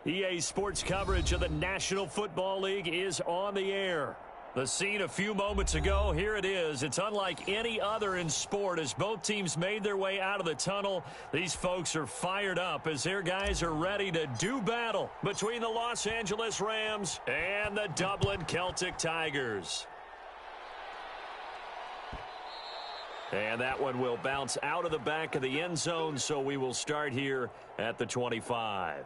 EA Sports coverage of the National Football League is on the air. The scene a few moments ago, here it is. It's unlike any other in sport as both teams made their way out of the tunnel. These folks are fired up as their guys are ready to do battle between the Los Angeles Rams and the Dublin Celtic Tigers. And that one will bounce out of the back of the end zone, so we will start here at the 25.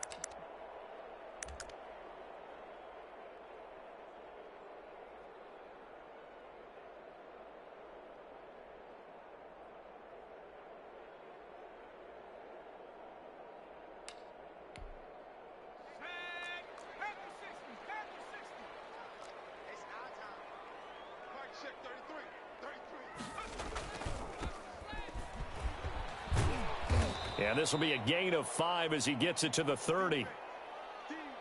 And this will be a gain of 5 as he gets it to the 30.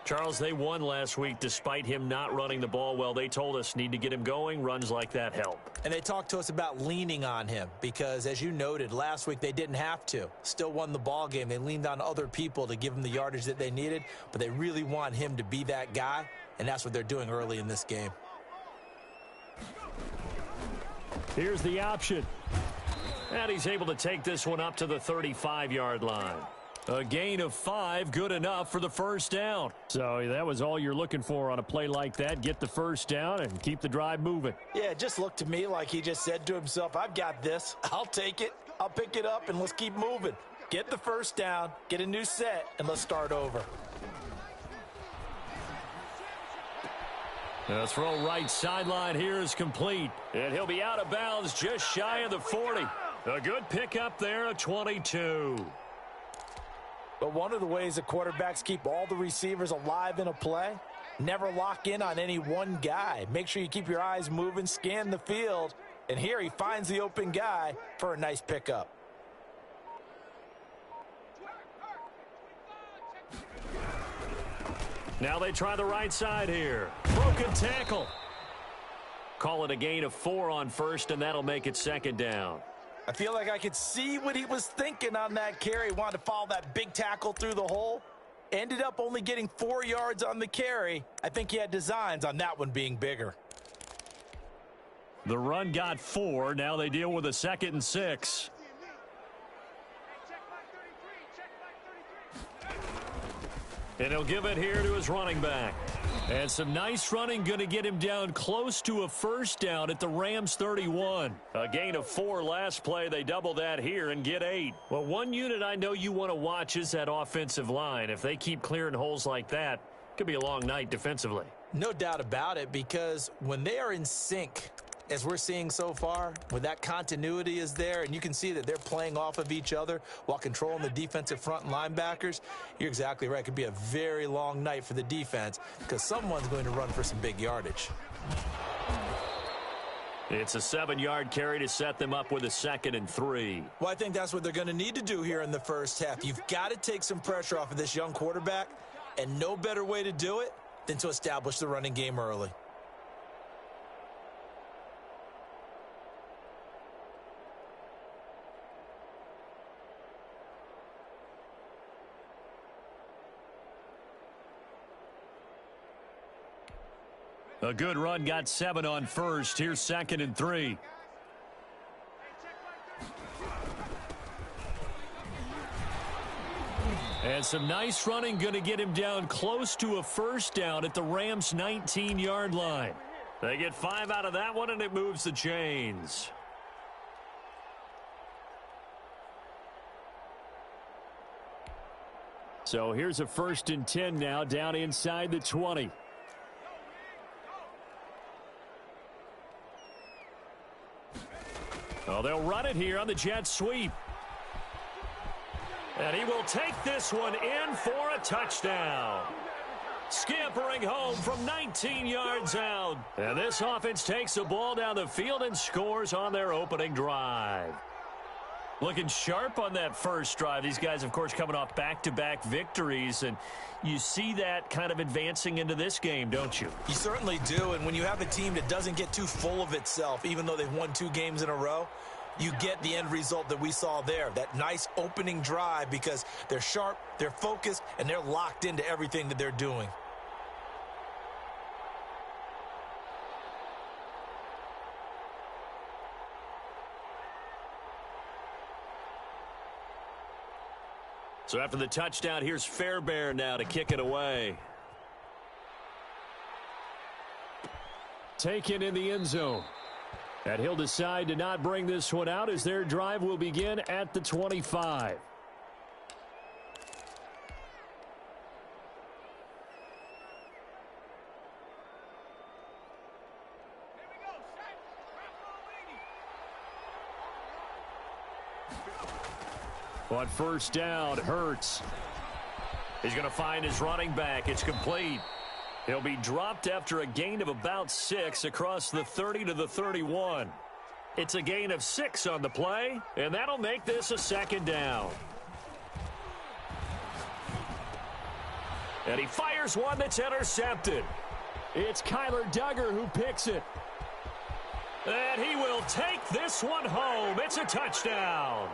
Charles, they won last week despite him not running the ball well. They told us need to get him going. Runs like that help. And they talked to us about leaning on him because, as you noted, last week they didn't have to. Still won the ball game. They leaned on other people to give him the yardage that they needed, but they really want him to be that guy, and that's what they're doing early in this game. Here's the option. And he's able to take this one up to the 35-yard line. A gain of 5, good enough for the first down. So that was all you're looking for on a play like that. Get the first down and keep the drive moving. Yeah, it just looked to me like he just said to himself, I've got this. I'll take it. I'll pick it up, and let's keep moving. Get the first down, get a new set, and let's start over. The throw right sideline here is complete. And he'll be out of bounds just shy of the 40. A good pickup there, a 22. But one of the ways the quarterbacks keep all the receivers alive in a play, never lock in on any one guy. Make sure you keep your eyes moving, scan the field, and here he finds the open guy for a nice pickup. Now they try the right side here. Broken tackle. Call it a gain of 4 on first, and that'll make it second down. I feel like I could see what he was thinking on that carry. Wanted to follow that big tackle through the hole. Ended up only getting 4 yards on the carry. I think he had designs on that one being bigger. The run got 4. Now they deal with a 2nd and 6. And he'll give it here to his running back. And some nice running, going to get him down close to a first down at the Rams 31. A gain of 4 last play. They double that here and get 8. Well, one unit I know you want to watch is that offensive line. If they keep clearing holes like that, it could be a long night defensively. No doubt about it, because when they are in sync, as we're seeing so far, when that continuity is there and you can see that they're playing off of each other while controlling the defensive front and linebackers, you're exactly right. It could be a very long night for the defense because someone's going to run for some big yardage. It's a 7-yard carry to set them up with a 2nd and 3. Well, I think that's what they're going to need to do here in the first half. You've got to take some pressure off of this young quarterback, and no better way to do it than to establish the running game early. A good run, got 7 on first. Here's 2nd and 3. And some nice running, going to get him down close to a first down at the Rams' 19-yard line. They get 5 out of that one, and it moves the chains. So here's a 1st and 10 now, down inside the 20. Oh, they'll run it here on the jet sweep. And he will take this one in for a touchdown. Scampering home from 19 yards out. And this offense takes the ball down the field and scores on their opening drive. Looking sharp on that first drive. These guys, of course, coming off back-to-back victories, and you see that kind of advancing into this game, don't you? You certainly do, and when you have a team that doesn't get too full of itself, even though they've won 2 games in a row, you get the end result that we saw there, that nice opening drive, because they're sharp, they're focused, and they're locked into everything that they're doing. So after the touchdown, here's Fairbairn now to kick it away. Taken in the end zone. And he'll decide to not bring this one out as their drive will begin at the 25. On first down, Hurts. He's going to find his running back. It's complete. He'll be dropped after a gain of about 6 across the 30 to the 31. It's a gain of 6 on the play, and that'll make this a second down. And he fires one that's intercepted. It's Kyler Duggar who picks it. And he will take this one home. It's a touchdown.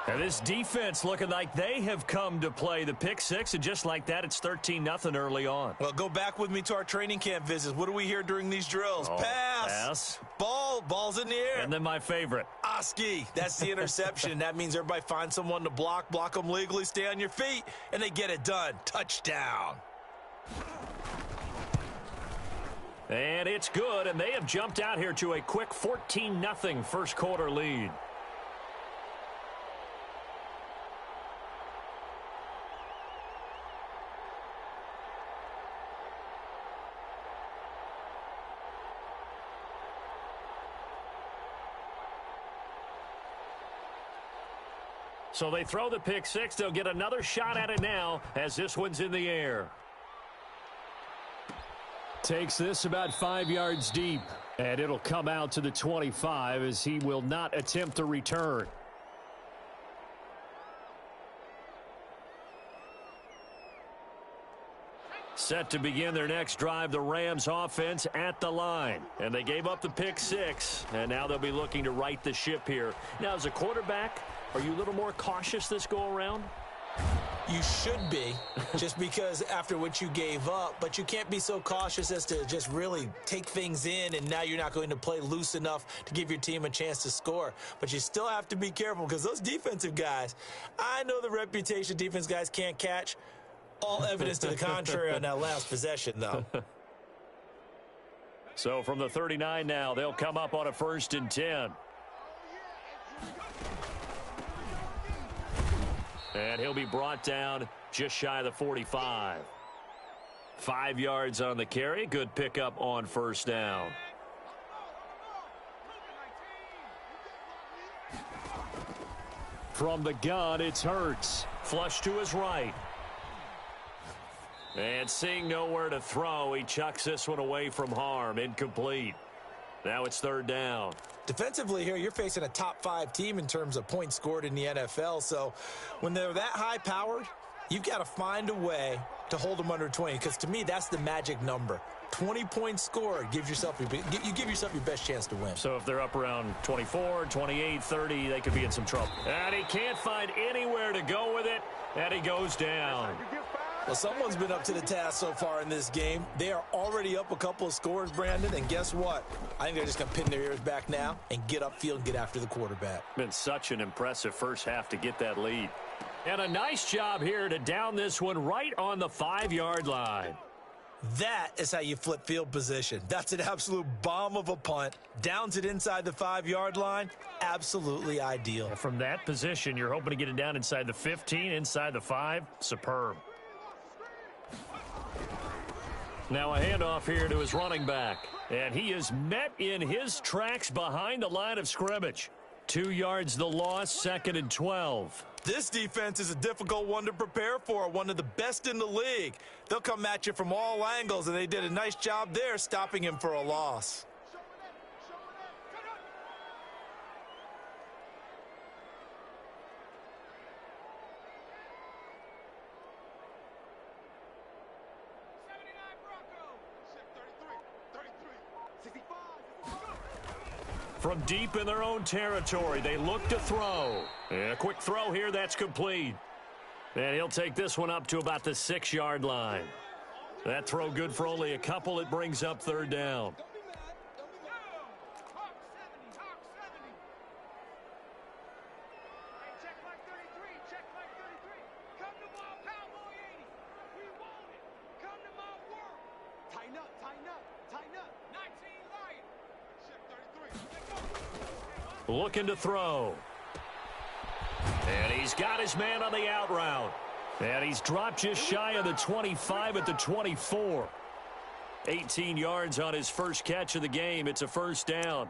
And this defense looking like they have come to play the pick six, and just like that, it's 13-0 early on. Well, go back with me to our training camp visits. What do we hear during these drills? Pass. Ball's in the air. And then my favorite. Oski. That's the interception. That means everybody finds someone to block them legally, stay on your feet, and they get it done. Touchdown. And it's good, and they have jumped out here to a quick 14-0 first quarter lead. So they throw the pick six. They'll get another shot at it now as this one's in the air. Takes this about 5 yards deep, and it'll come out to the 25 as he will not attempt a return. Set to begin their next drive, the Rams offense at the line. And they gave up the pick six, and now they'll be looking to right the ship here. Now, as a quarterback, are you a little more cautious this go-around? You should be, just because after what you gave up, but you can't be so cautious as to just really take things in, and now you're not going to play loose enough to give your team a chance to score. But you still have to be careful, because those defensive guys, I know the reputation defense guys can't catch. All evidence to the contrary on that last possession, though. So from the 39 now, they'll come up on a 1st and 10. And he'll be brought down just shy of the 45. 5 yards on the carry. Good pickup on first down. From the gun, it's Hurts. Flush to his right. And seeing nowhere to throw, he chucks this one away from harm. Incomplete. Now it's 3rd down. Defensively here, you're facing a top 5 team in terms of points scored in the NFL. So when they're that high-powered, you've got to find a way to hold them under 20. Because to me, that's the magic number. 20 points scored, you give yourself your best chance to win. So if they're up around 24, 28, 30, they could be in some trouble. And he can't find anywhere to go with it, and he goes down. Well, someone's been up to the task so far in this game. They are already up a couple of scores, Brandon, and guess what? I think they're just going to pin their ears back now and get upfield and get after the quarterback. Been such an impressive first half to get that lead. And a nice job here to down this one right on the 5-yard line. That is how you flip field position. That's an absolute bomb of a punt. Downs it inside the 5-yard line. Absolutely ideal. From that position, you're hoping to get it down inside the 15, inside the 5. Superb. Now a handoff here to his running back. And he is met in his tracks behind the line of scrimmage. 2 yards the loss, 2nd and 12. This defense is a difficult one to prepare for, one of the best in the league. They'll come at you from all angles, and they did a nice job there stopping him for a loss. From deep in their own territory, they look to throw. And a quick throw here, that's complete. And he'll take this one up to about the 6-yard line. That throw good for only a couple. It brings up third down. Looking to throw. And he's got his man on the out route. And he's dropped just shy of the 25 at the 24. 18 yards on his first catch of the game. It's a first down.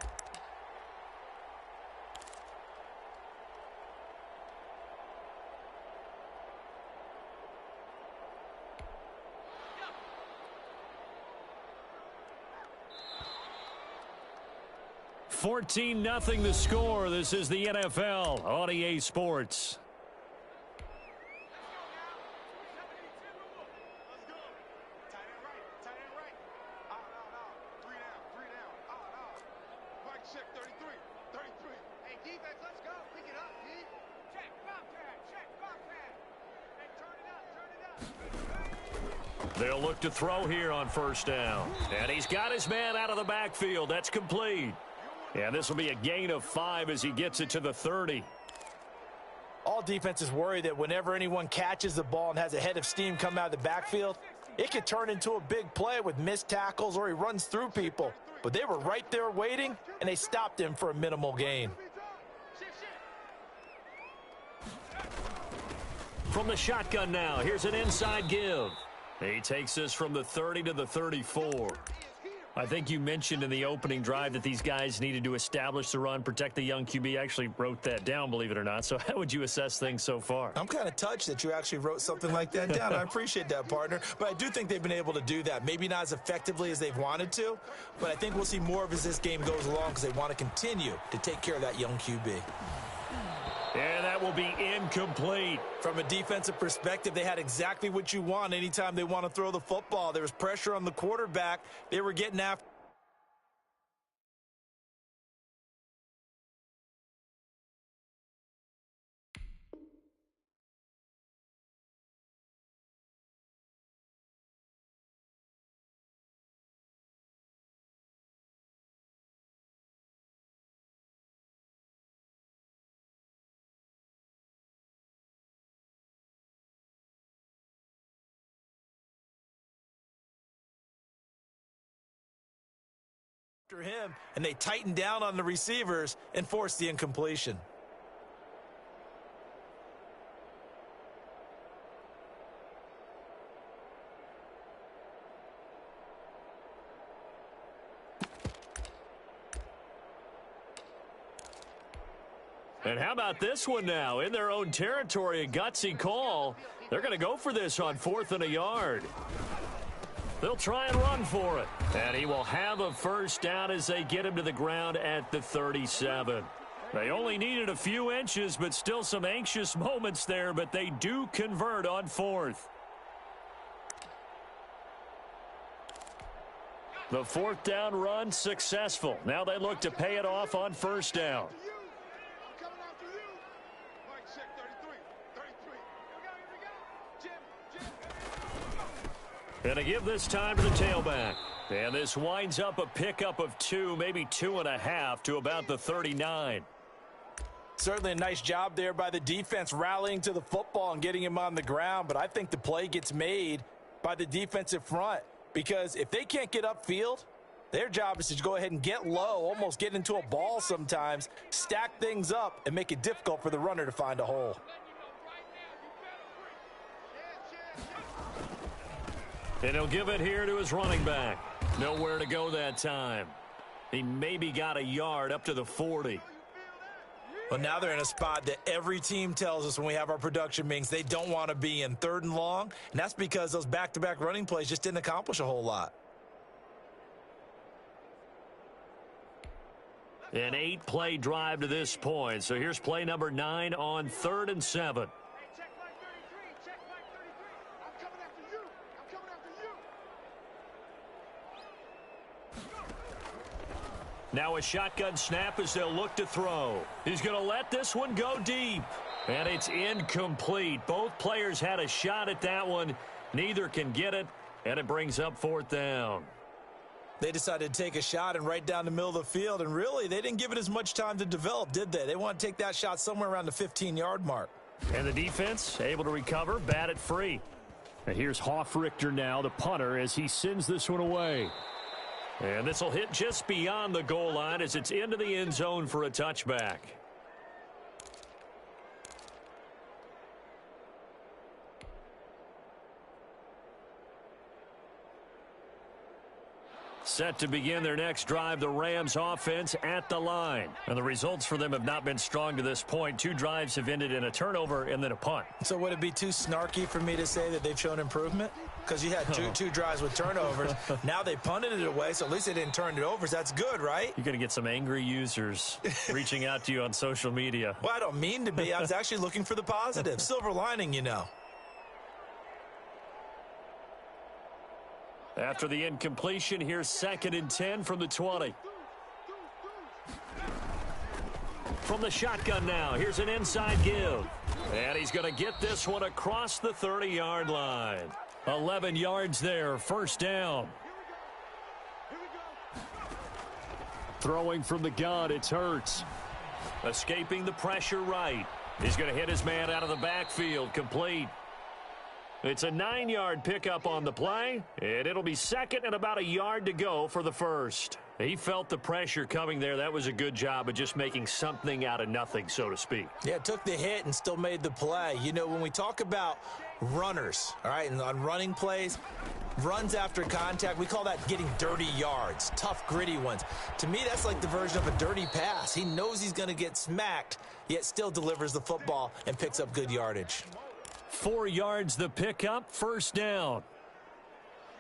(14-0) the score. This is the NFL on EA Sports. They'll look to throw here on first down. And he's got his man out of the backfield. That's complete. And this will be a gain of 5 as he gets it to the 30. All defenses worry that whenever anyone catches the ball and has a head of steam come out of the backfield, it could turn into a big play with missed tackles or he runs through people. But they were right there waiting, and they stopped him for a minimal gain. From the shotgun now, here's an inside give. He takes this from the 30 to the 34. I think you mentioned in the opening drive that these guys needed to establish the run, protect the young QB. I actually wrote that down, believe it or not. So how would you assess things so far? I'm kind of touched that you actually wrote something like that down. I appreciate that, partner. But I do think they've been able to do that. Maybe not as effectively as they've wanted to, but I think we'll see more of as this game goes along because they want to continue to take care of that young QB. And that will be incomplete. From a defensive perspective, they had exactly what you want anytime they want to throw the football. There was pressure on the quarterback. They were getting after. Him, and they tightened down on the receivers and forced the incompletion. And how about this one now? In their own territory, a gutsy call. They're going to go for this on 4th and a yard. They'll try and run for it. And he will have a first down as they get him to the ground at the 37. They only needed a few inches, but still some anxious moments there, but they do convert on 4th. The 4th down run successful. Now they look to pay it off on first down. And to give this time to the tailback. And this winds up a pickup of 2, maybe 2.5 to about the 39. Certainly a nice job there by the defense rallying to the football and getting him on the ground. But I think the play gets made by the defensive front because if they can't get upfield, their job is to go ahead and get low, almost get into a ball sometimes, stack things up, and make it difficult for the runner to find a hole. And he'll give it here to his running back. Nowhere to go that time. He maybe got a yard up to the 40. Well, now they're in a spot that every team tells us when we have our production meetings they don't want to be in, 3rd and long. And that's because those back-to-back running plays just didn't accomplish a whole lot. An 8-play drive to this point. So here's play number 9 on 3rd and 7. Now a shotgun snap as they'll look to throw. He's going to let this one go deep. And it's incomplete. Both players had a shot at that one. Neither can get it, and it brings up fourth down. They decided to take a shot and right down the middle of the field, and really, they didn't give it as much time to develop, did they? They want to take that shot somewhere around the 15-yard mark. And the defense able to recover, bat it free. And here's Hoffrichter now, the punter, as he sends this one away. And this will hit just beyond the goal line as it's into the end zone for a touchback. Set to begin their next drive, the Rams offense at the line. And the results for them have not been strong to this point. 2 drives have ended in a turnover and then a punt. So would it be too snarky for me to say that they've shown improvement? Because you had two drives with turnovers. Now they punted it away, so at least they didn't turn it over. So that's good, right? You're going to get some angry users reaching out to you on social media. Well, I don't mean to be. I was actually looking for the positive. Silver lining, you know. After the incompletion, here's 2nd and 10 from the 20. From the shotgun now, here's an inside give. And he's going to get this one across the 30-yard line. 11 yards there, first down. Throwing from the gun, it's Hurts. Escaping the pressure right. He's going to hit his man out of the backfield, complete. It's a 9-yard pickup on the play, and it'll be 2nd and about a yard to go for the first. He felt the pressure coming there. That was a good job of just making something out of nothing, so to speak. Yeah, took the hit and still made the play. You know, when we talk about runners, all right, and on running plays, runs after contact, we call that getting dirty yards, tough, gritty ones. To me, that's like the version of a dirty pass. He knows he's going to get smacked, yet still delivers the football and picks up good yardage. 4 yards the pickup, first down.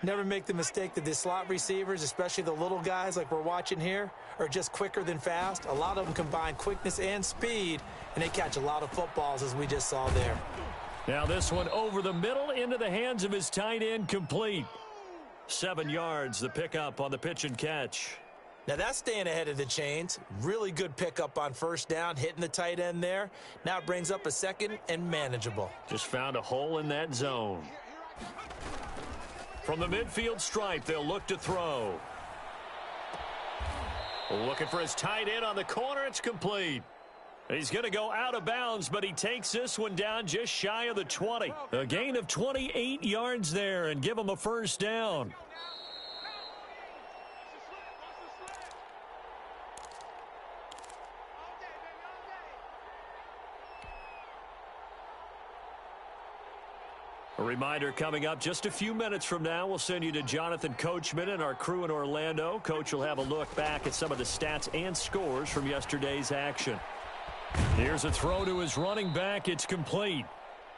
Never make the mistake that the slot receivers, especially the little guys like we're watching here, are just quicker than fast. A lot of them combine quickness and speed, and they catch a lot of footballs, as we just saw there. Now this one over the middle into the hands of his tight end, complete. 7 yards the pickup on the pitch and catch. Now that's staying ahead of the chains. Really good pickup on first down, hitting the tight end there. Now it brings up a 2nd and manageable. Just found a hole in that zone. From the midfield stripe, they'll look to throw. Looking for his tight end on the corner. It's complete. He's going to go out of bounds, but he takes this one down just shy of the 20. A gain of 28 yards there and give him a first down. A reminder coming up just a few minutes from now, we'll send you to Jonathan Coachman and our crew in Orlando. Coach will have a look back at some of the stats and scores from yesterday's action. Here's a throw to his running back. It's complete.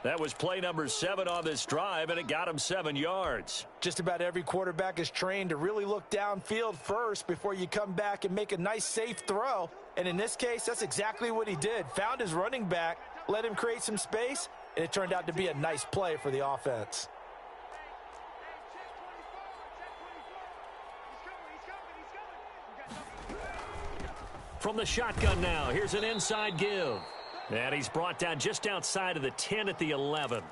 That was play number 7 on this drive, and it got him 7 yards. Just about every quarterback is trained to really look downfield first before you come back and make a nice, safe throw. And in this case, that's exactly what he did. Found his running back, let him create some space, and it turned out to be a nice play for the offense. From the shotgun now, here's an inside give. And he's brought down just outside of the 10 at the 11.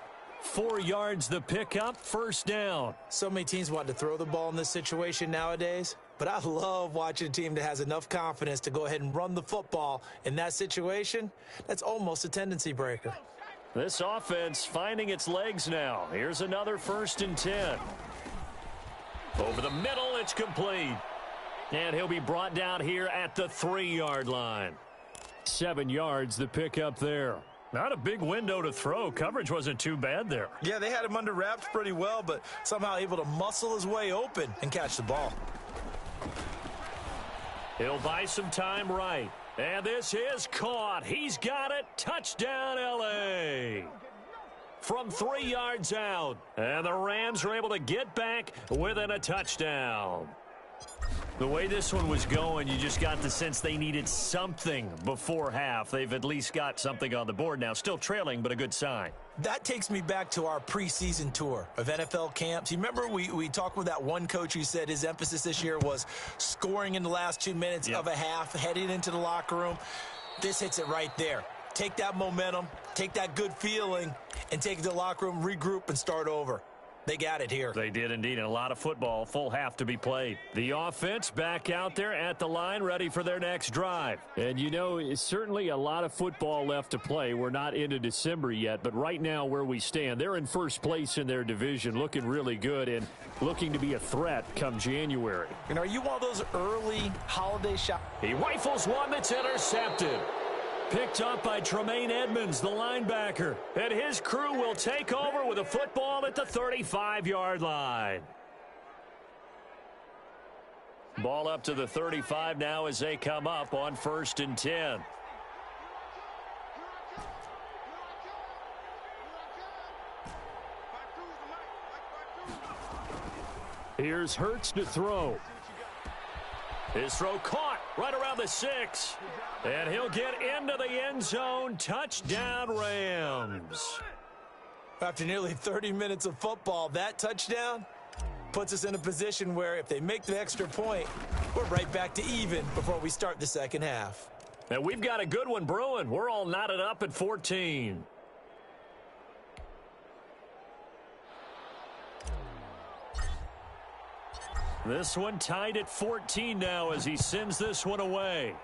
4 yards the pickup, first down. So many teams want to throw the ball in this situation nowadays, but I love watching a team that has enough confidence to go ahead and run the football in that situation. That's almost a tendency breaker. This offense finding its legs now. Here's another 1st and 10. Over the middle, it's complete. And he'll be brought down here at the 3-yard line. 7 yards the pickup there. Not a big window to throw. Coverage wasn't too bad there. Yeah, they had him under wraps pretty well, but somehow able to muscle his way open and catch the ball. He'll buy some time right. And this is caught. He's got it. Touchdown, L.A. From 3 yards out. And the Rams are able to get back within a touchdown. The way this one was going, you just got the sense they needed something before half. They've at least got something on the board now. Still trailing, but a good sign. That takes me back to our preseason tour of NFL camps. You remember we talked with that one coach who said his emphasis this year was scoring in the last 2 minutes of a half, heading into the locker room. This hits it right there. Take that momentum, take that good feeling, and take it to the locker room, regroup, and start over. They got it here. They did indeed, and a lot of football, full half to be played. The offense back out there at the line, ready for their next drive. And you know, it's certainly a lot of football left to play. We're not into December yet, but right now where we stand, they're in first place in their division, looking really good and looking to be a threat come January. And are you one of those early holiday shots? He rifles one that's intercepted. Picked up by Tremaine Edmonds, the linebacker. And his crew will take over with a football at the 35-yard line. Ball up to the 35 now as they come up on 1st and 10. Here's Hurts to throw. His throw caught right around the 6. And he'll get into the end zone. Touchdown, Rams. After nearly 30 minutes of football, that touchdown puts us in a position where if they make the extra point, we're right back to even before we start the second half. And we've got a good one brewing. We're all knotted up at 14. This one tied at 14 now as he sends this one away.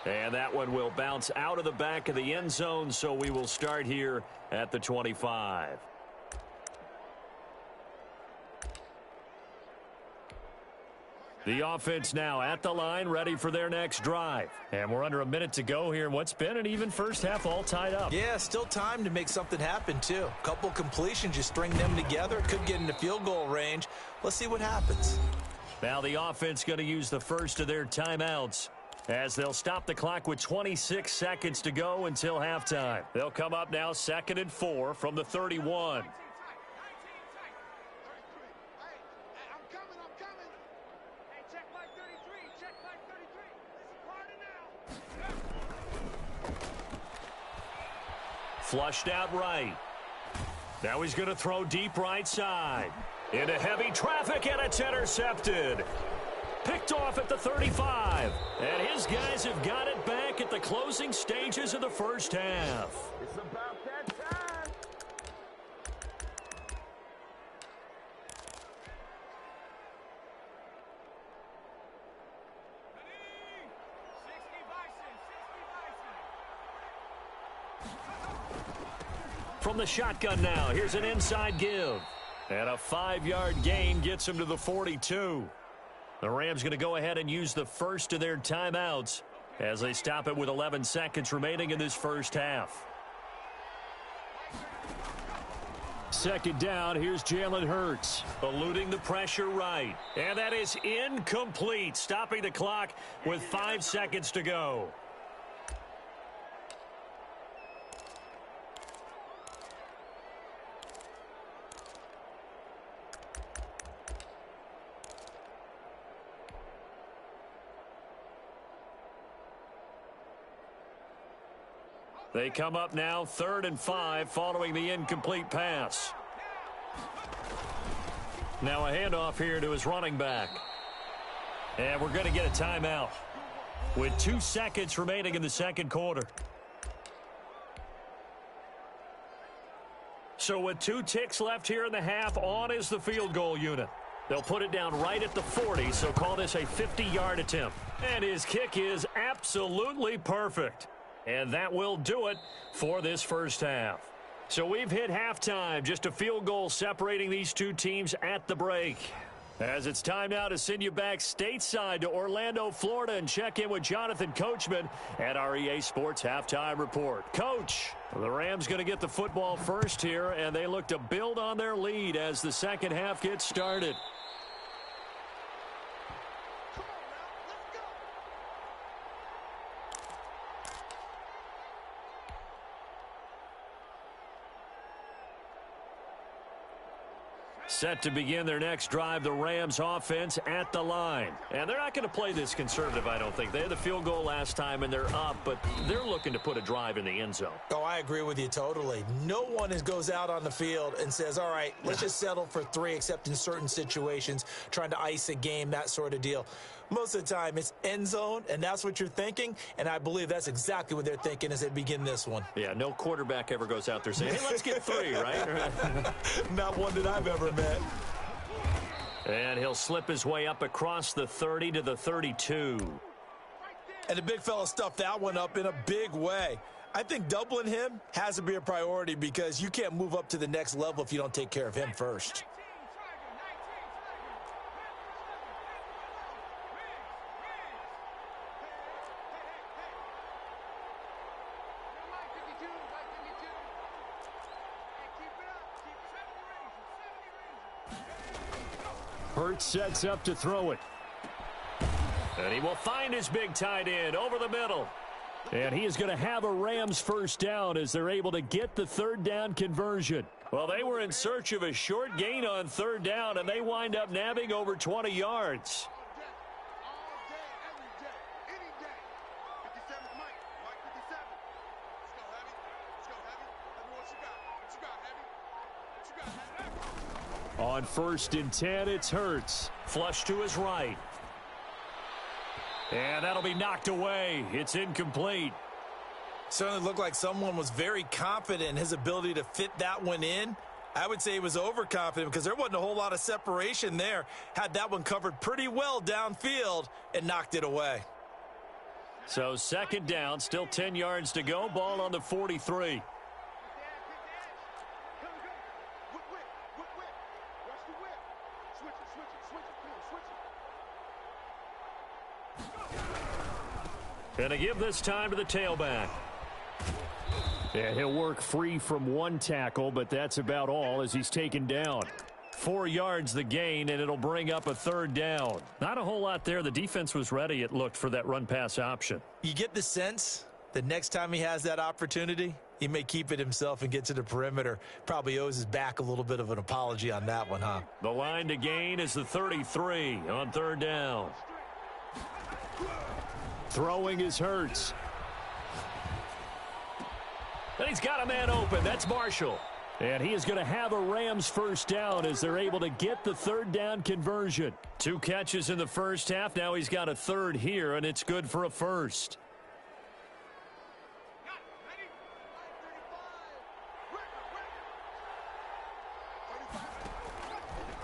And that one will bounce out of the back of the end zone, so we will start here at the 25. The offense now at the line, ready for their next drive. And we're under a minute to go here in what's been an even first half, all tied up. Yeah, still time to make something happen, too. A couple completions, you string them together. Could get into field goal range. Let's see what happens. Now the offense going to use the first of their timeouts as they'll stop the clock with 26 seconds to go until halftime. They'll come up now 2nd and 4 from the 31. Flushed out right. Now he's going to throw deep right side. Into heavy traffic, and it's intercepted. Picked off at the 35. And his guys have got it back at the closing stages of the first half. It's about that time. From the shotgun now, here's an inside give. And a 5-yard gain gets him to the 42. The Rams going to go ahead and use the first of their timeouts as they stop it with 11 seconds remaining in this first half. 2nd down, here's Jalen Hurts. Eluding the pressure right. And that is incomplete, stopping the clock with 5 seconds to go. They come up now 3rd and 5 following the incomplete pass. Now a handoff here to his running back. And we're going to get a timeout with 2 seconds remaining in the second quarter. So with 2 ticks left here in the half, on is the field goal unit. They'll put it down right at the 40, so call this a 50-yard attempt. And his kick is absolutely perfect. And that will do it for this first half. So we've hit halftime, just a field goal separating these two teams at the break. As it's time now to send you back stateside to Orlando, Florida, and check in with Jonathan Coachman at our EA Sports Halftime Report. Coach, the Rams going to get the football first here, and they look to build on their lead as the second half gets started. Set to begin their next drive, the Rams offense at the line. And they're not going to play this conservative, I don't think. They had the field goal last time, and they're up, but they're looking to put a drive in the end zone. Oh, I agree with you totally. No one goes out on the field and says, all right, let's just settle for 3, except in certain situations, trying to ice a game, that sort of deal. Most of the time, it's end zone, and that's what you're thinking, and I believe that's exactly what they're thinking as they begin this one. Yeah, no quarterback ever goes out there saying, hey, let's get 3, right? Not one that I've ever met. And he'll slip his way up across the 30 to the 32. And the big fella stuffed that one up in a big way. I think doubling him has to be a priority because you can't move up to the next level if you don't take care of him first. Hurts sets up to throw it. And he will find his big tight end over the middle. And he is going to have a Rams first down as they're able to get the third down conversion. Well, they were in search of a short gain on third down, and they wind up nabbing over 20 yards. On 1st and 10, it's Hurts. Flush to his right. And that'll be knocked away. It's incomplete. Certainly looked like someone was very confident in his ability to fit that one in. I would say he was overconfident because there wasn't a whole lot of separation there. Had that one covered pretty well downfield and knocked it away. So 2nd down, still 10 yards to go. Ball on the 43. And to give this time to the tailback. Yeah, he'll work free from one tackle, but that's about all as he's taken down. 4 yards the gain, and it'll bring up a 3rd down. Not a whole lot there. The defense was ready, it looked, for that run-pass option. You get the sense that next time he has that opportunity, he may keep it himself and get to the perimeter. Probably owes his back a little bit of an apology on that one, huh? The line to gain is the 33 on 3rd down. Throwing is Hurts. And he's got a man open. That's Marshall. And he is going to have a Rams first down as they're able to get the 3rd down conversion. 2 catches in the first half. Now he's got a 3rd here, and it's good for a 1st.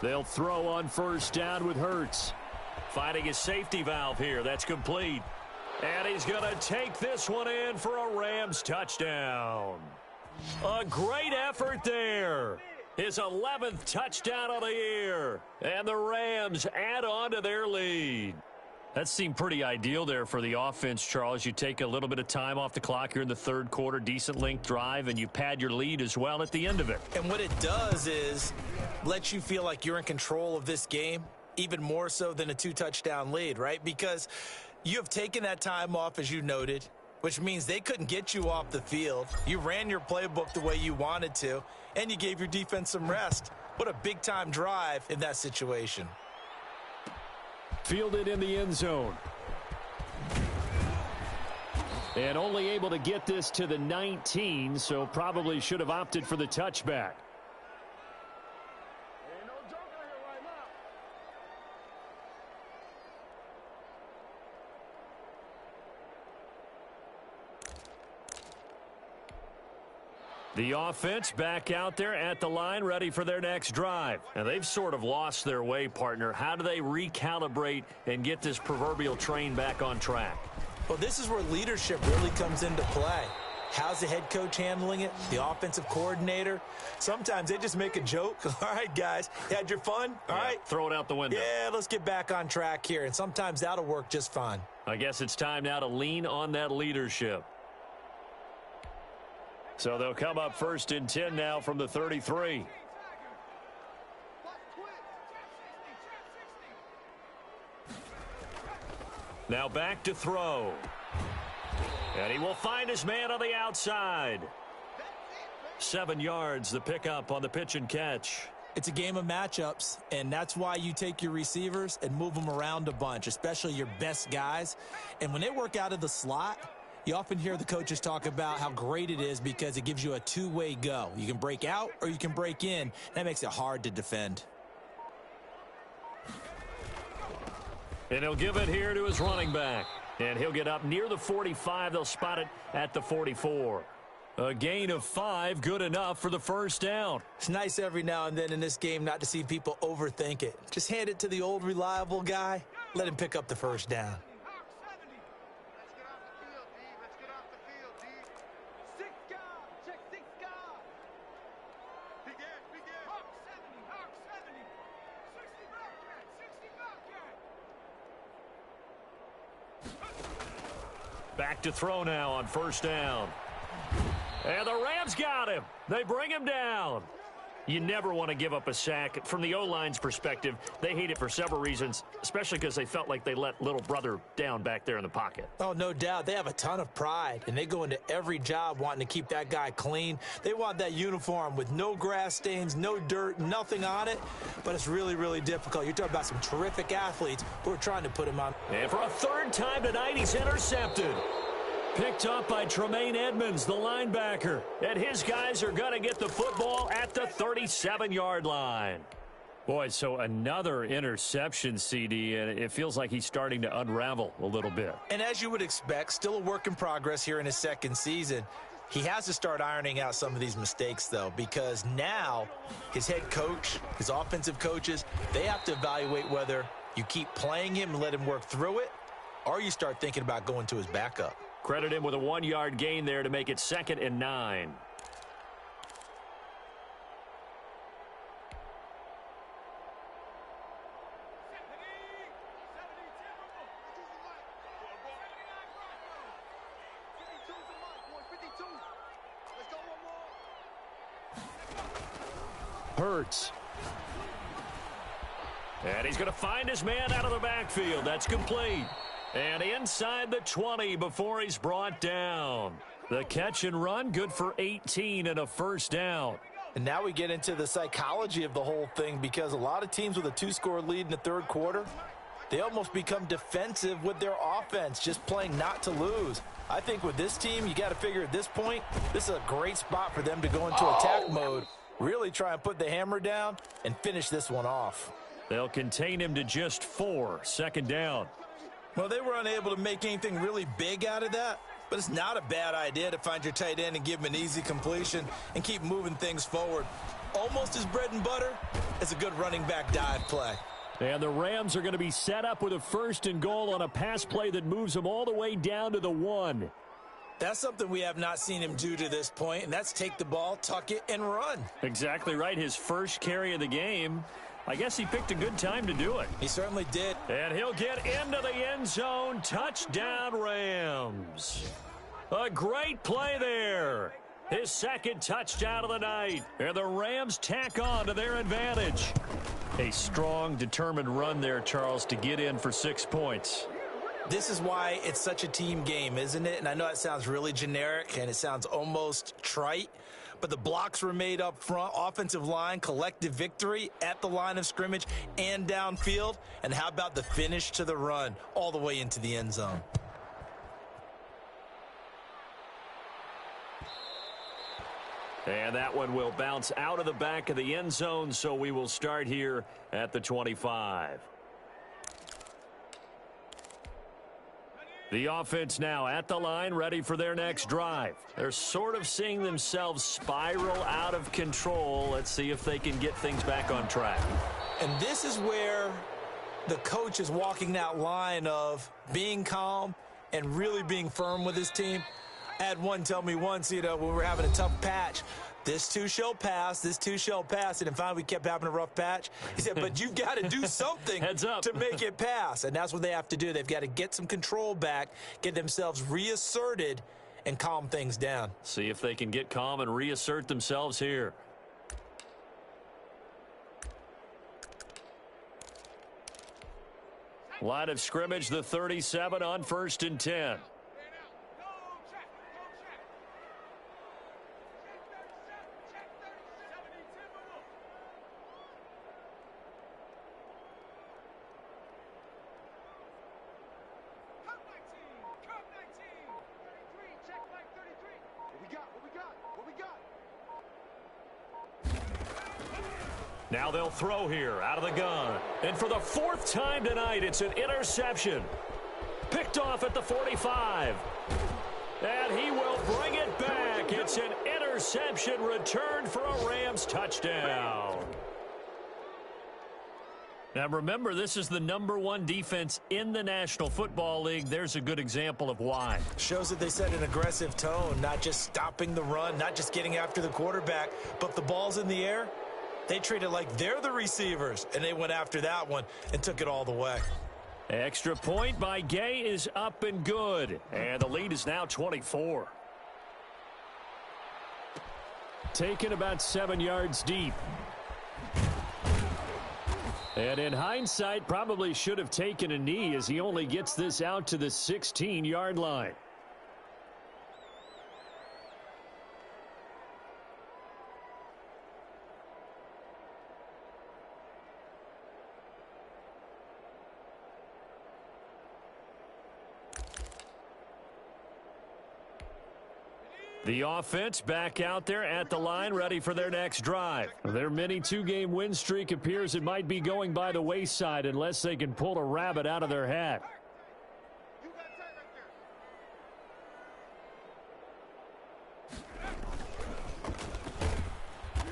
They'll throw on 1st down with Hurts. Finding his safety valve here. That's complete. And he's going to take this one in for a Rams touchdown. A great effort there. His 11th touchdown of the year. And the Rams add on to their lead. That seemed pretty ideal there for the offense, Charles. You take a little bit of time off the clock here in the 3rd quarter, decent length drive, and you pad your lead as well at the end of it. And what it does is let you feel like you're in control of this game, even more so than a 2-touchdown lead, right? Because you have taken that time off, as you noted, which means they couldn't get you off the field. You ran your playbook the way you wanted to, and you gave your defense some rest. What a big-time drive in that situation. Fielded in the end zone. And only able to get this to the 19, so probably should have opted for the touchback. The offense back out there at the line, ready for their next drive. And they've sort of lost their way, partner. How do they recalibrate and get this proverbial train back on track? Well, this is where leadership really comes into play. How's the head coach handling it? The offensive coordinator? Sometimes they just make a joke. All right, guys, you had your fun? All right. Throw it out the window. Yeah, let's get back on track here. And sometimes that'll work just fine. I guess it's time now to lean on that leadership. So they'll come up 1st and 10 now from the 33. Now back to throw. And he will find his man on the outside. 7 yards, the pickup on the pitch and catch. It's a game of matchups, and that's why you take your receivers and move them around a bunch, especially your best guys. And when they work out of the slot, you often hear the coaches talk about how great it is because it gives you a two-way go. You can break out or you can break in. That makes it hard to defend. And he'll give it here to his running back. And he'll get up near the 45. They'll spot it at the 44. A gain of 5, good enough for the first down. It's nice every now and then in this game not to see people overthink it. Just hand it to the old reliable guy. Let him pick up the first down. Back to throw now on first down. And the Rams got him. They bring him down. You never want to give up a sack. From the O-line's perspective, they hate it for several reasons, especially because they felt like they let little brother down back there in the pocket. Oh, no doubt. They have a ton of pride, and they go into every job wanting to keep that guy clean. They want that uniform with no grass stains, no dirt, nothing on it, but it's really, really difficult. You're talking about some terrific athletes who are trying to put him on. And for a third time tonight, he's intercepted. Picked up by Tremaine Edmonds, the linebacker. And his guys are going to get the football at the 37-yard line. Boy, so another interception, CD, and it feels like he's starting to unravel a little bit. And as you would expect, still a work in progress here in his second season. He has to start ironing out some of these mistakes, though, because now his head coach, his offensive coaches, they have to evaluate whether you keep playing him and let him work through it, or you start thinking about going to his backup. Credit him with a 1-yard gain there to make it 2nd and 9. Hurts. And he's going to find his man out of the backfield. That's complete. And inside the 20 before he's brought down. The catch and run, good for 18 and a first down. And now we get into the psychology of the whole thing, because a lot of teams with a 2-score lead in the third quarter, they almost become defensive with their offense, just playing not to lose. I think with this team, you got to figure at this point, this is a great spot for them to go into attack mode, really try and put the hammer down and finish this one off. They'll contain him to just 4, 2nd down. Well, they were unable to make anything really big out of that, but it's not a bad idea to find your tight end and give him an easy completion and keep moving things forward. Almost as bread and butter as a good running back dive play. And the Rams are going to be set up with a 1st and goal on a pass play that moves them all the way down to the 1. That's something we have not seen him do to this point, and that's take the ball, tuck it, and run. Exactly right. His first carry of the game. I guess he picked a good time to do it. He certainly did. And he'll get into the end zone. Touchdown, Rams. A great play there. His 2nd touchdown of the night. And the Rams tack on to their advantage. A strong, determined run there, Charles, to get in for 6 points. This is why it's such a team game, isn't it? And I know it sounds really generic and it sounds almost trite, but the blocks were made up front, offensive line, collective victory at the line of scrimmage and downfield. And how about the finish to the run all the way into the end zone? And that one will bounce out of the back of the end zone, so we will start here at the 25. The offense now at the line, ready for their next drive. They're sort of seeing themselves spiral out of control. Let's see if they can get things back on track. And this is where the coach is walking that line of being calm and really being firm with his team. I had one tell me once, when we were having a tough patch, this too shall pass, this too shall pass. And finally we kept having a rough patch. He said, but you've got to do something Heads up. to make it pass. And that's what they have to do. They've got to get some control back, get themselves reasserted, and calm things down. See if they can get calm and reassert themselves here. Line of scrimmage, the 37 on 1st and 10. Now they'll throw here out of the gun. And for the fourth time tonight, it's an interception. Picked off at the 45. And he will bring it back. It's an interception returned for a Rams touchdown. Now remember, this is the #1 defense in the National Football League. There's a good example of why. Shows that they set an aggressive tone, not just stopping the run, not just getting after the quarterback, but if the ball's in the air, they treat it like they're the receivers, and they went after that one and took it all the way. Extra point by Gay is up and good. And the lead is now 24. Taken about 7 yards deep. And in hindsight, probably should have taken a knee as he only gets this out to the 16-yard line. The offense back out there at the line, ready for their next drive. Their mini 2-game win streak appears it might be going by the wayside unless they can pull a rabbit out of their hat.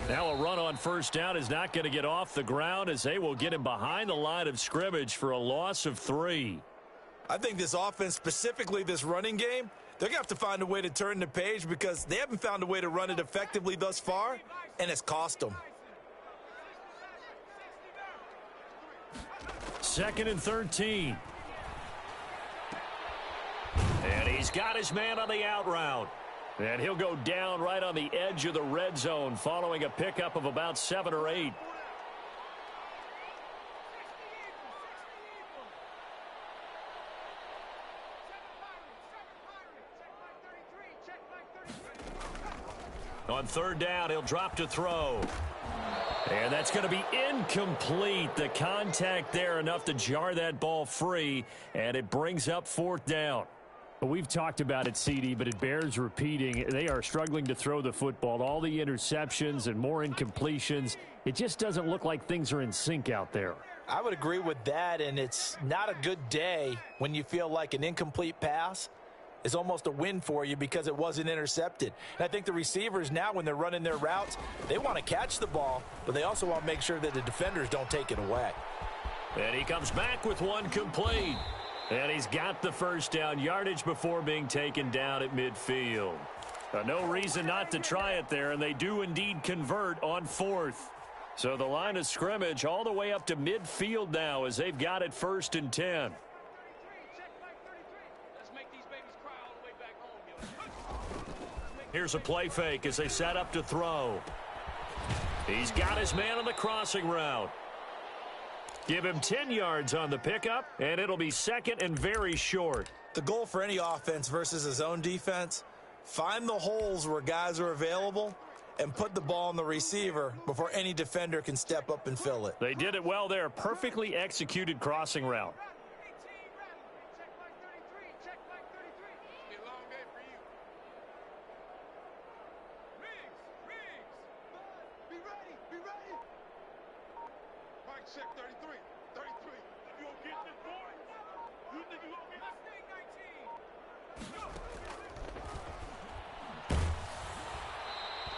Now a run on first down is not going to get off the ground as they will get him behind the line of scrimmage for a loss of 3. I think this offense, specifically this running game, they're going to have to find a way to turn the page because they haven't found a way to run it effectively thus far, and it's cost them. 2nd and 13. And he's got his man on the out route. And he'll go down right on the edge of the red zone following a pickup of about 7 or 8. On 3rd down, he'll drop to throw. And that's going to be incomplete. The contact there enough to jar that ball free, and it brings up 4th down. We've talked about it, CD, but it bears repeating. They are struggling to throw the football. All the interceptions and more incompletions. It just doesn't look like things are in sync out there. I would agree with that, and it's not a good day when you feel like an incomplete pass is almost a win for you because it wasn't intercepted. And I think the receivers now, when they're running their routes, they want to catch the ball, but they also want to make sure that the defenders don't take it away. And he comes back with one complete. And he's got the first down yardage before being taken down at midfield. No reason not to try it there, and they do indeed convert on 4th. So the line of scrimmage all the way up to midfield now as they've got it 1st and 10. Here's a play fake as they set up to throw. He's got his man on the crossing route. Give him 10 yards on the pickup, and it'll be 2nd and very short. The goal for any offense versus a zone defense, find the holes where guys are available and put the ball on the receiver before any defender can step up and fill it. They did it well there. Perfectly executed crossing route.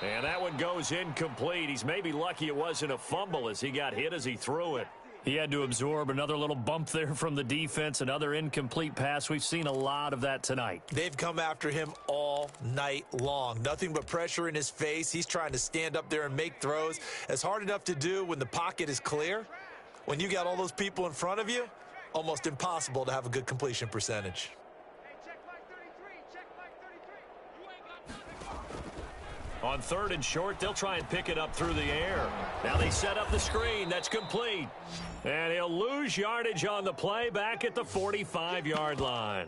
And that one goes incomplete. He's maybe lucky it wasn't a fumble as he got hit as he threw it. He had to absorb another little bump there from the defense, another incomplete pass. We've seen a lot of that tonight. They've come after him all night long. Nothing but pressure in his face. He's trying to stand up there and make throws. It's hard enough to do when the pocket is clear. When you got all those people in front of you, almost impossible to have a good completion percentage. On 3rd and short, they'll try and pick it up through the air. Now they set up the screen. That's complete. And he'll lose yardage on the play back at the 45-yard line.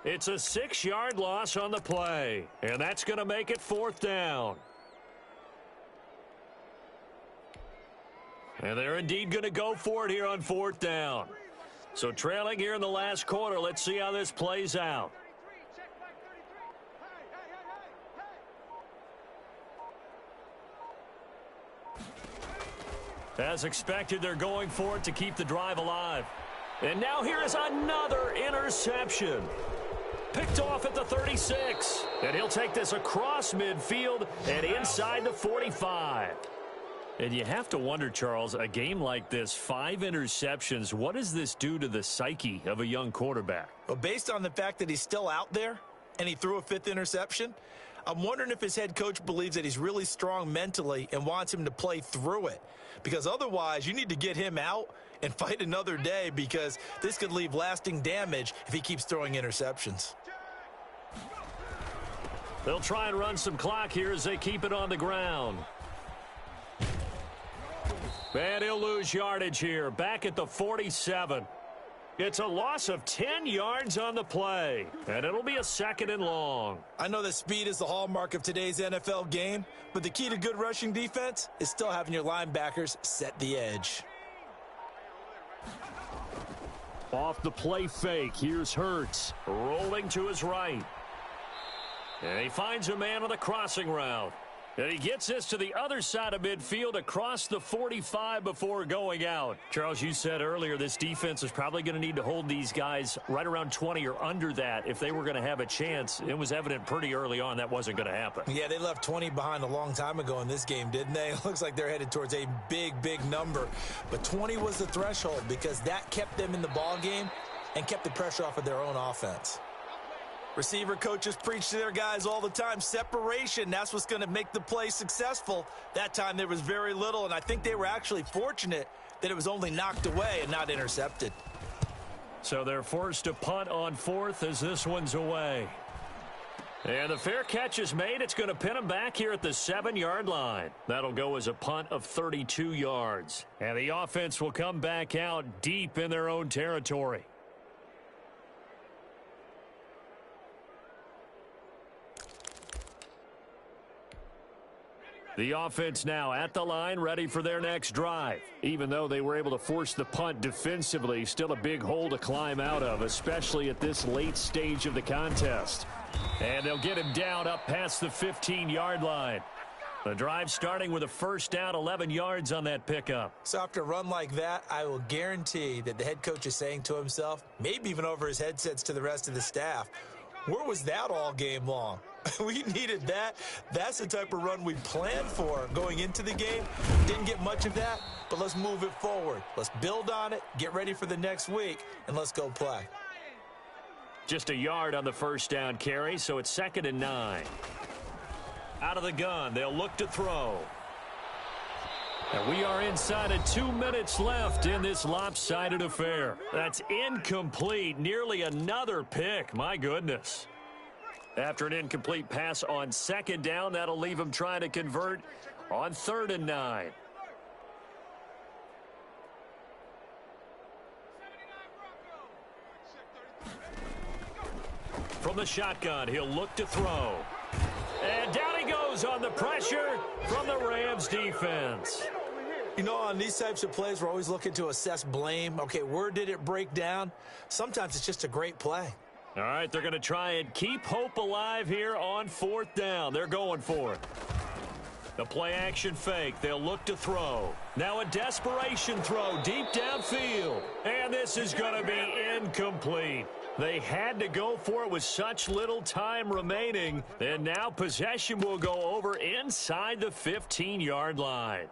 It's a 6-yard loss on the play. And that's going to make it 4th down. And they're indeed going to go for it here on 4th down. So trailing here in the last quarter, let's see how this plays out. As expected, they're going for it to keep the drive alive. And now here is another interception. Picked off at the 36. And he'll take this across midfield and inside the 45. And you have to wonder, Charles, a game like this, 5 interceptions, what does this do to the psyche of a young quarterback? Well, based on the fact that he's still out there and he threw a 5th interception, I'm wondering if his head coach believes that he's really strong mentally and wants him to play through it. Because otherwise, you need to get him out and fight another day, because this could leave lasting damage if he keeps throwing interceptions. They'll try and run some clock here as they keep it on the ground. And he'll lose yardage here, back at the 47. It's a loss of 10 yards on the play, and it'll be a 2nd and long. I know that speed is the hallmark of today's NFL game, but the key to good rushing defense is still having your linebackers set the edge. Off the play fake, here's Hurts, rolling to his right. And he finds a man on the crossing route. And he gets this to the other side of midfield across the 45 before going out. Charles, you said earlier this defense is probably going to need to hold these guys right around 20 or under that if they were going to have a chance. It was evident pretty early on that wasn't going to happen. Yeah, they left 20 behind a long time ago in this game, didn't they? It looks like they're headed towards a big, big number. But 20 was the threshold because that kept them in the ball game and kept the pressure off of their own offense. Receiver coaches preach to their guys all the time. Separation, that's what's going to make the play successful. That time there was very little, and I think they were actually fortunate that it was only knocked away and not intercepted. So they're forced to punt on 4th as this one's away. And the fair catch is made. It's going to pin them back here at the 7-yard line. That'll go as a punt of 32 yards. And the offense will come back out deep in their own territory. The offense now at the line, ready for their next drive. Even though they were able to force the punt defensively, still a big hole to climb out of, especially at this late stage of the contest. And they'll get him down up past the 15-yard line. The drive starting with a 1st down, 11 yards on that pickup. So after a run like that, I will guarantee that the head coach is saying to himself, maybe even over his headsets to the rest of the staff, where was that all game long? We needed that. That's the type of run we planned for going into the game. Didn't get much of that, but let's move it forward. Let's build on it, get ready for the next week, and let's go play. Just a yard on the 1st down carry, so it's 2nd and 9. Out of the gun, they'll look to throw. And we are inside of 2 minutes left in this lopsided affair. That's incomplete. Nearly another pick. My goodness. After an incomplete pass on 2nd down, that'll leave him trying to convert on 3rd and 9. From the shotgun, he'll look to throw. And down he goes on the pressure from the Rams defense. You know, on these types of plays, we're always looking to assess blame. Okay, where did it break down? Sometimes it's just a great play. All right, they're going to try and keep hope alive here on 4th down. They're going for it. The play action fake. They'll look to throw. Now a desperation throw deep downfield. And this is going to be incomplete. They had to go for it with such little time remaining. And now possession will go over inside the 15-yard line.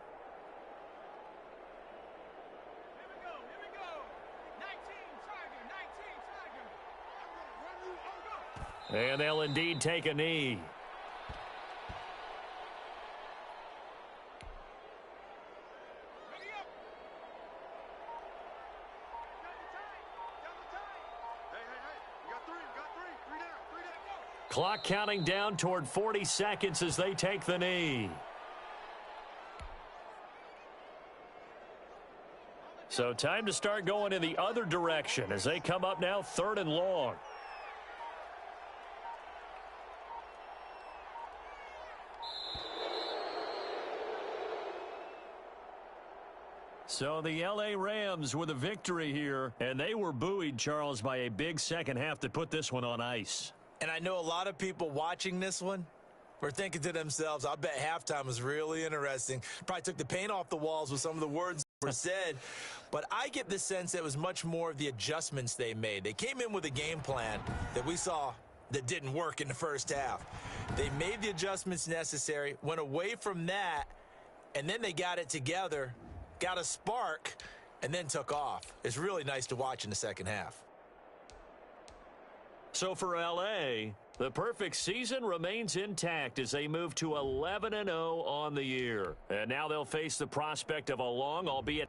And they'll indeed take a knee. Clock counting down toward 40 seconds as they take the knee. So time to start going in the other direction as they come up now 3rd and long. So the L.A. Rams with a victory here, and they were buoyed, Charles, by a big second half that put this one on ice. And I know a lot of people watching this one were thinking to themselves, I bet halftime was really interesting. Probably took the paint off the walls with some of the words that were said. But I get the sense that it was much more of the adjustments they made. They came in with a game plan that we saw that didn't work in the first half. They made the adjustments necessary, went away from that, and then they got it together, got a spark, and then took off. It's really nice to watch in the second half. So for L.A., the perfect season remains intact as they move to 11-0 on the year. And now they'll face the prospect of a long, albeit